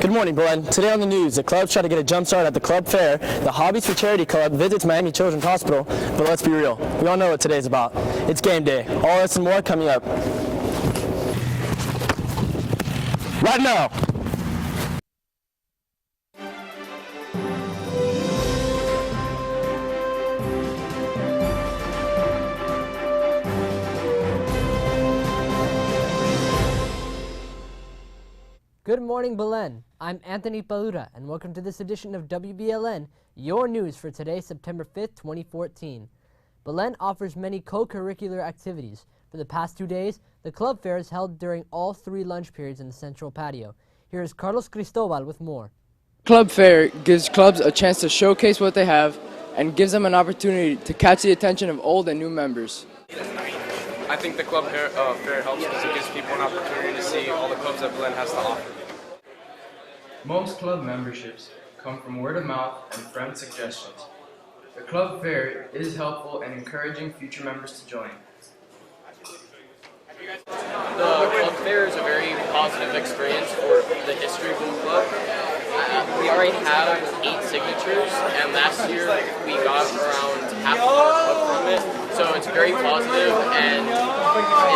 Good morning, Belen. Today on the news, the clubs try to get a jump start at the club fair. The Hobbies for Charity Club visits Miami Children's Hospital. But let's be real, we all know what today's about. It's game day. All this and more coming up right now. Good morning, Belen. I'm Anthony Paluda, and welcome to this edition of WBLN, your news for today, September 5th, 2014. Belen offers many co-curricular activities. For the past 2 days, the club fair is held during all 3 lunch periods in the central patio. Here is Carlos Cristobal with more. Club fair gives clubs a chance to showcase what they have and gives them an opportunity to catch the attention of old and new members. I think the club fair helps because it gives people an opportunity to see all the clubs that Belen has to offer. Most club memberships come from word of mouth and friend suggestions. The club fair is helpful in encouraging future members to join. The club fair is a very positive experience for the history of the club. We already have 8 signatures, and last year we got around half of our club from it. So it's very positive, and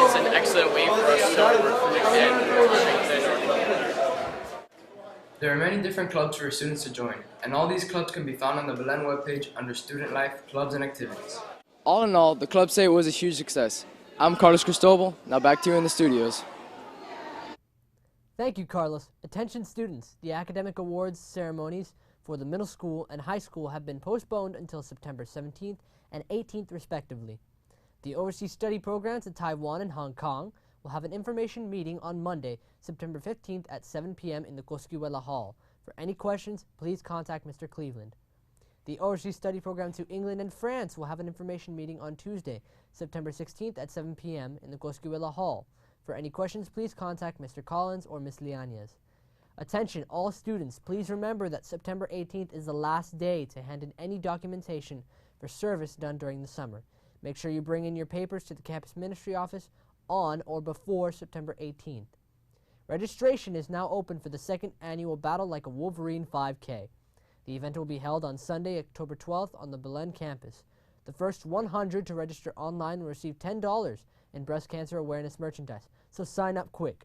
it's an excellent way for us to recruit and strengthen our club. There are many different clubs for students to join, and all these clubs can be found on the Belen webpage under Student Life, Clubs and Activities. All in all, the club say it was a huge success. I'm Carlos Cristobal. Now back to you in the studios. Thank you, Carlos. Attention students, the academic awards ceremonies for the middle school and high school have been postponed until September 17th and 18th respectively. The overseas study programs at Taiwan and Hong Kong will have an information meeting on Monday, September 15th at 7 p.m. in the Cosquihuela Hall. For any questions, please contact Mr. Cleveland. The overseas study program to England and France will have an information meeting on Tuesday, September 16th at 7 p.m. in the Cosquihuela Hall. For any questions, please contact Mr. Collins or Ms. Liañez. Attention, all students, please remember that September 18th is the last day to hand in any documentation for service done during the summer. Make sure you bring in your papers to the campus ministry office on or before September 18th. Registration is now open for the 2nd annual Battle Like a Wolverine 5K. The event will be held on Sunday, October 12th on the Belen campus. The first 100 to register online will receive $10 in breast cancer awareness merchandise, so sign up quick.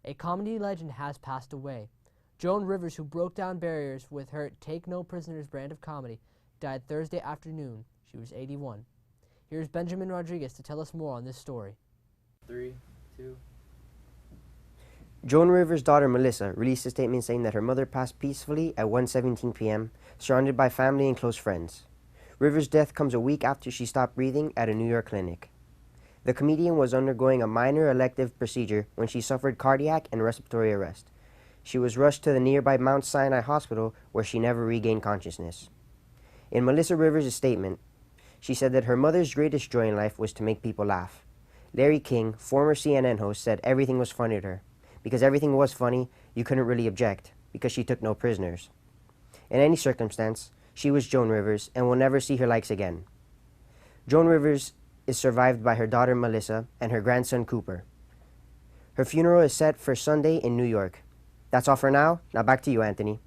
A comedy legend has passed away. Joan Rivers, who broke down barriers with her Take No Prisoners brand of comedy, died Thursday afternoon. She was 81. Here's Benjamin Rodriguez to tell us more on this story. 3, 2. Joan Rivers' daughter Melissa released a statement saying that her mother passed peacefully at 1:17 p.m., surrounded by family and close friends. Rivers' death comes a week after she stopped breathing at a New York clinic. The comedian was undergoing a minor elective procedure when she suffered cardiac and respiratory arrest. She was rushed to the nearby Mount Sinai Hospital, where she never regained consciousness. In Melissa Rivers' statement, she said that her mother's greatest joy in life was to make people laugh. Larry King, former CNN host, said everything was funny to her. Because everything was funny, you couldn't really object, because she took no prisoners. In any circumstance, she was Joan Rivers and will never see her likes again. Joan Rivers is survived by her daughter Melissa and her grandson Cooper. Her funeral is set for Sunday in New York. That's all for now. Now back to you, Anthony.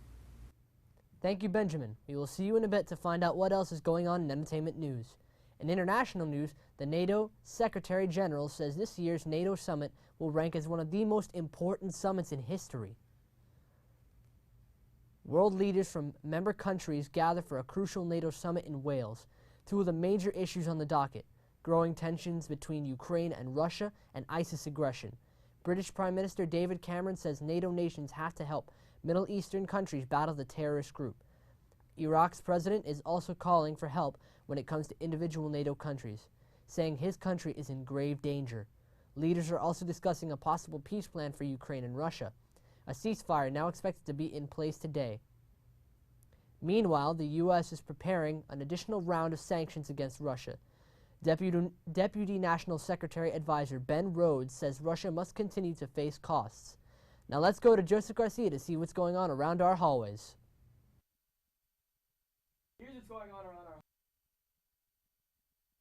Thank you, Benjamin. We will see you in a bit to find out what else is going on in entertainment news. In international news, the NATO Secretary General says this year's NATO summit will rank as one of the most important summits in history. World leaders from member countries gather for a crucial NATO summit in Wales. 2 of the major issues on the docket: growing tensions between Ukraine and Russia and ISIS aggression. British Prime Minister David Cameron says NATO nations have to help Middle Eastern countries battle the terrorist group. Iraq's president is also calling for help when it comes to individual NATO countries, saying his country is in grave danger. Leaders are also discussing a possible peace plan for Ukraine and Russia. A ceasefire now expected to be in place today. Meanwhile, the U.S. is preparing an additional round of sanctions against Russia. Deputy National Secretary Advisor Ben Rhodes says Russia must continue to face costs. Now let's go to Joseph Garcia to see what's going on around our hallways. Here's what's going on around our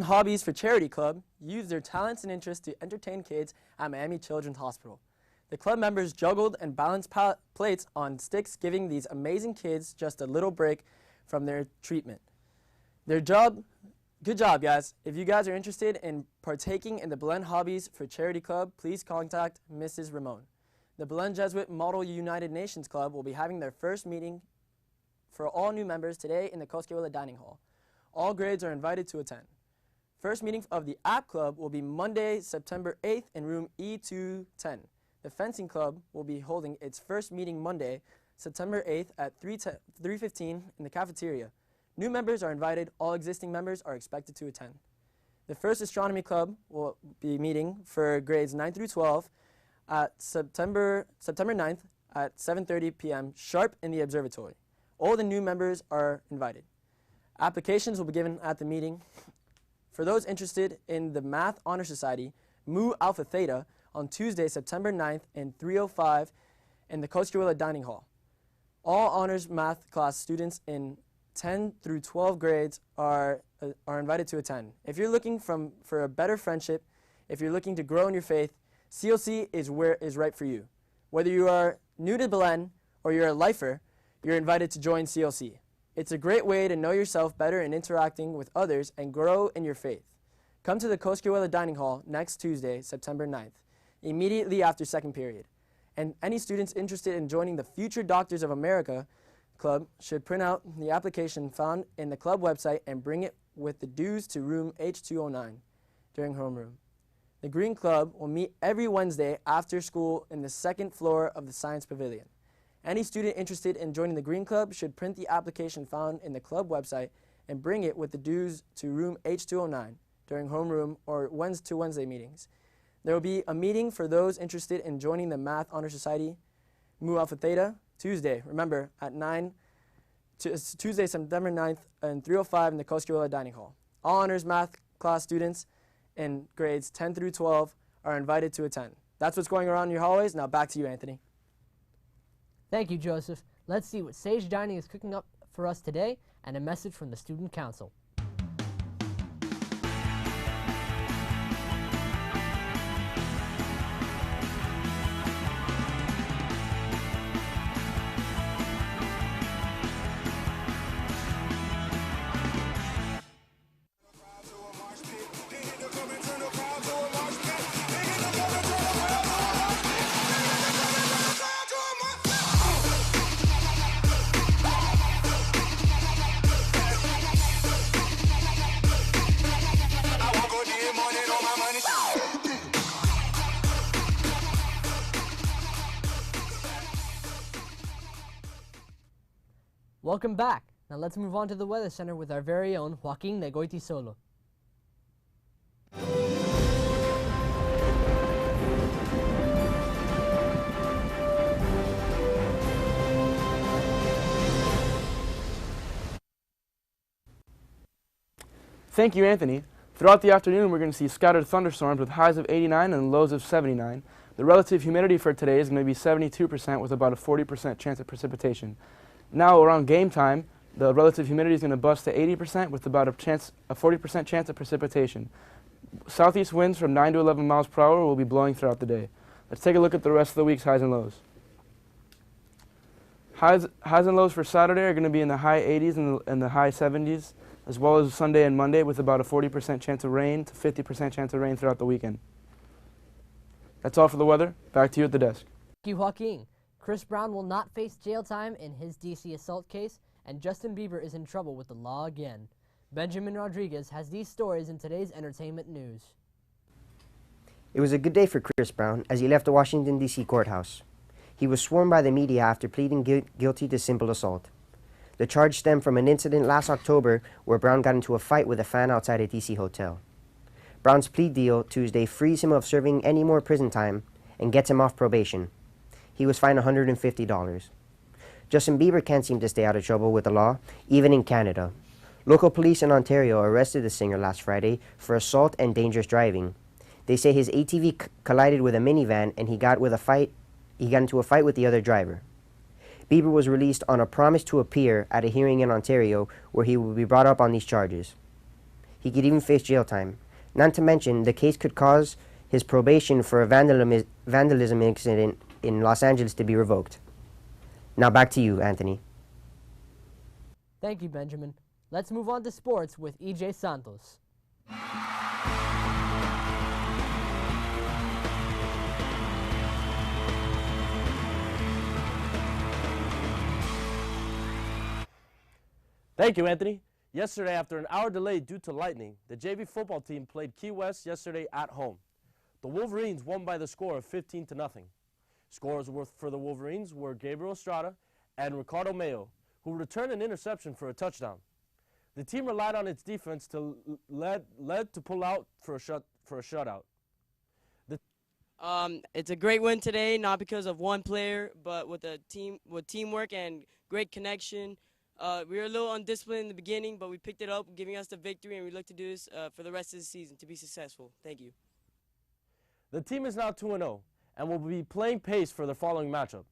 Hobbies for Charity Club use their talents and interests to entertain kids at Miami Children's Hospital. The club members juggled and balanced plates on sticks, giving these amazing kids just a little break from their treatment. Good job, guys. If you guys are interested in partaking in the Belen Hobbies for Charity Club, please contact Mrs. Ramon. The Belen Jesuit Model United Nations Club will be having their first meeting for all new members today in the Koskiewicz Dining Hall. All grades are invited to attend. First meeting of the App Club will be Monday, September 8th in room E210. The Fencing Club will be holding its first meeting Monday, September 8th at 3:15 in the cafeteria. New members are invited. All existing members are expected to attend. The First Astronomy Club will be meeting for grades 9 through 12 at September 9th at 7:30 p.m. sharp in the observatory. All the new members are invited. Applications will be given at the meeting. For those interested in the Math Honor Society, Mu Alpha Theta, on Tuesday, September 9th in 3:05 in the Koskiewicz Dining Hall. All honors math class students in 10 through 12 grades are invited to attend. If you're looking for a better friendship, if you're looking to grow in your faith, CLC is right for you. Whether you are new to Belen or you're a lifer, you're invited to join CLC. It's a great way to know yourself better in interacting with others and grow in your faith. Come to the Koskiewicz Dining Hall next Tuesday, September 9th, immediately after second period. And any students interested in joining the Future Doctors of America Club should print out the application found in the club website and bring it with the dues to room H209 during homeroom. The Green Club will meet every Wednesday after school in the second floor of the Science Pavilion. Any student interested in joining the Green Club should print the application found in the club website and bring it with the dues to room H209 during homeroom or Wednesday meetings. There will be a meeting for those interested in joining the Math Honor Society, Mu Alpha Theta, Tuesday, remember, at Tuesday, September 9th, and 3:05 in the Koskiewicz Dining Hall. All honors math class students in grades 10 through 12 are invited to attend. That's what's going around in your hallways. Now back to you, Anthony. Thank you, Joseph. Let's see what Sage Dining is cooking up for us today and a message from the Student Council. Welcome back. Now let's move on to the Weather Center with our very own Joaquin Negoiti Solo. Thank you, Anthony. Throughout the afternoon, we're going to see scattered thunderstorms with highs of 89 and lows of 79. The relative humidity for today is going to be 72% with about a 40% chance of precipitation. Now, around game time, the relative humidity is going to bust to 80% with about a 40% chance of precipitation. Southeast winds from 9 to 11 miles per hour will be blowing throughout the day. Let's take a look at the rest of the week's highs and lows. Highs and lows for Saturday are going to be in the high 80s and the high 70s, as well as Sunday and Monday with about a 40% chance of rain to 50% chance of rain throughout the weekend. That's all for the weather. Back to you at the desk. Thank you, Joaquin. Chris Brown will not face jail time in his D.C. assault case, and Justin Bieber is in trouble with the law again. Benjamin Rodriguez has these stories in today's entertainment news. It was a good day for Chris Brown as he left the Washington, D.C. courthouse. He was sworn by the media after pleading guilty to simple assault. The charge stemmed from an incident last October where Brown got into a fight with a fan outside a D.C. hotel. Brown's plea deal Tuesday frees him of serving any more prison time and gets him off probation. He was fined $150. Justin Bieber can't seem to stay out of trouble with the law, even in Canada. Local police in Ontario arrested the singer last Friday for assault and dangerous driving. They say his ATV collided with a minivan and he got into a fight with the other driver. Bieber was released on a promise to appear at a hearing in Ontario where he will be brought up on these charges. He could even face jail time. Not to mention, the case could cause his probation for a vandalism incident in Los Angeles to be revoked. Now back to you, Anthony. Thank you, Benjamin. Let's move on to sports with EJ Santos. Thank you, Anthony. Yesterday, after an hour delay due to lightning, the JV football team played Key West yesterday at home. The Wolverines won by the score of 15-0. Scorers for the Wolverines were Gabriel Estrada and Ricardo Mayo, who returned an interception for a touchdown. The team relied on its defense to led to pull out for a shutout. It's a great win today, not because of one player, but with teamwork and great connection. We were a little undisciplined in the beginning, but we picked it up, giving us the victory, and we look to do this for the rest of the season to be successful. Thank you. The team is now 2-0 and will be playing pace for the following matchup.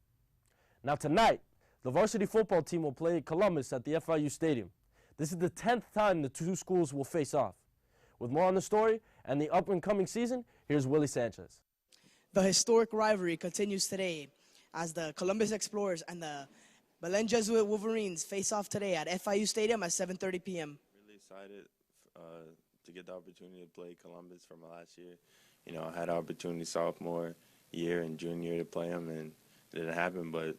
Now tonight, the varsity football team will play Columbus at the FIU Stadium. This is the 10th time the two schools will face off. With more on the story and the up-and-coming season, here's Willie Sanchez. The historic rivalry continues today as the Columbus Explorers and the Belen Jesuit Wolverines face off today at FIU Stadium at 7:30 p.m. Really excited to get the opportunity to play Columbus from last year. You know, I had the opportunity sophomore year and junior year to play them, and it didn't happen, but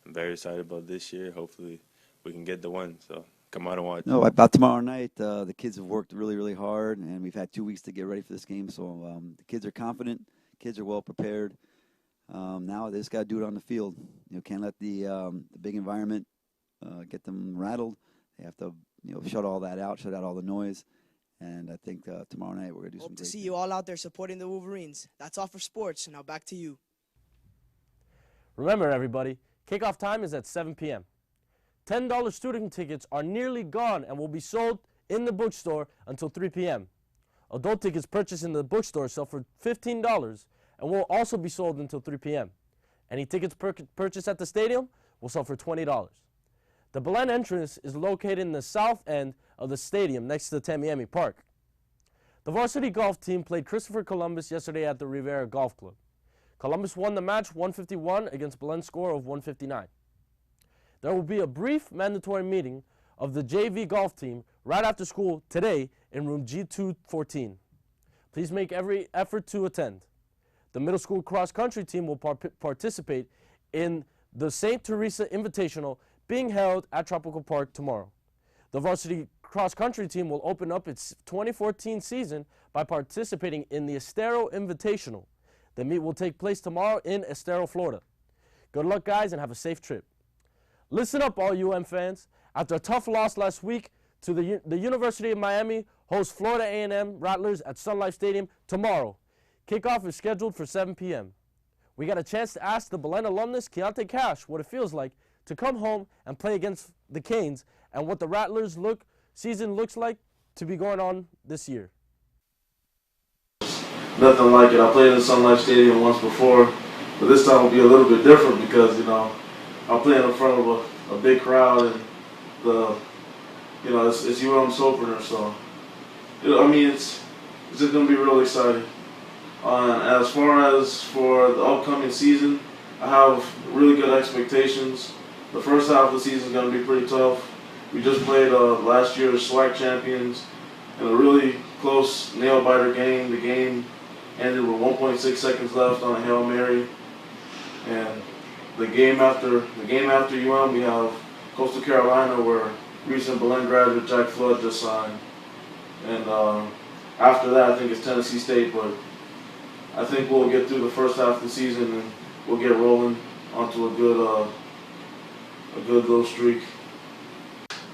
I'm very excited about this year. Hopefully we can get the win, so come out and watch. No, about tomorrow night, the kids have worked really, really hard, and we've had 2 weeks to get ready for this game, so the kids are confident, kids are well prepared. Now they just got to do it on the field. You know, can't let the big environment get them rattled. They have to, shut all that out, shut out all the noise. And I think tomorrow night we're going to do some great Hope to see things. you all out there supporting the Wolverines. That's all for sports. Now back to you. Remember, everybody, kickoff time is at 7 p.m. $10 student tickets are nearly gone and will be sold in the bookstore until 3 p.m. Adult tickets purchased in the bookstore sell for $15 and will also be sold until 3 p.m. Any tickets purchased at the stadium will sell for $20. The Belen entrance is located in the south end of the stadium next to the Tamiami Park. The varsity golf team played Christopher Columbus yesterday at the Rivera Golf Club. Columbus won the match 151 against Belen's score of 159. There will be a brief mandatory meeting of the JV golf team right after school today in room G214. Please make every effort to attend. The middle school cross-country team will participate in the St. Teresa Invitational being held at Tropical Park tomorrow. The varsity cross-country team will open up its 2014 season by participating in the Estero Invitational. The meet will take place tomorrow in Estero, Florida. Good luck, guys, and have a safe trip. Listen up, all UM fans. After a tough loss last week to the University of Miami, hosts Florida A&M Rattlers at Sun Life Stadium tomorrow. Kickoff is scheduled for 7 p.m. We got a chance to ask the Belen alumnus Keontae Cash what it feels like to come home and play against the Canes and what the Rattlers season looks like to be going on this year. Nothing like it. I played in Sun Life Stadium once before, but this time will be a little bit different because, I'm playing in front of a big crowd and it's UM's opener, so it's just gonna be really exciting. As far as for the upcoming season, I have really good expectations. The first half of the season is going to be pretty tough. We just played last year's SWAC champions in a really close nail-biter game. The game ended with 1.6 seconds left on a Hail Mary. And the game after UM, we have Coastal Carolina, where recent Belen graduate Jack Flood just signed. And after that, I think it's Tennessee State, but I think we'll get through the first half of the season and we'll get rolling onto a good little streak.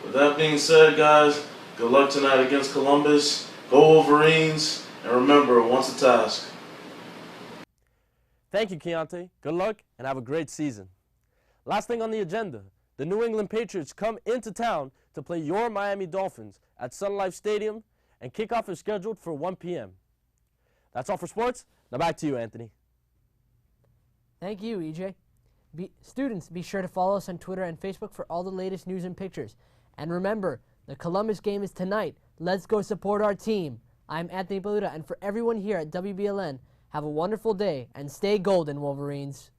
With that being said, guys, good luck tonight against Columbus. Go Wolverines, and remember, once a task. Thank you, Keontae. Good luck and have a great season. Last thing on the agenda, the New England Patriots come into town to play your Miami Dolphins at Sun Life Stadium, and kickoff is scheduled for 1 p.m. That's all for sports. Now back to you, Anthony. Thank you, EJ. Students, be sure to follow us on Twitter and Facebook for all the latest news and pictures. And remember, the Columbus game is tonight. Let's go support our team. I'm Anthony Baluta, and for everyone here at WBLN, have a wonderful day and stay golden, Wolverines.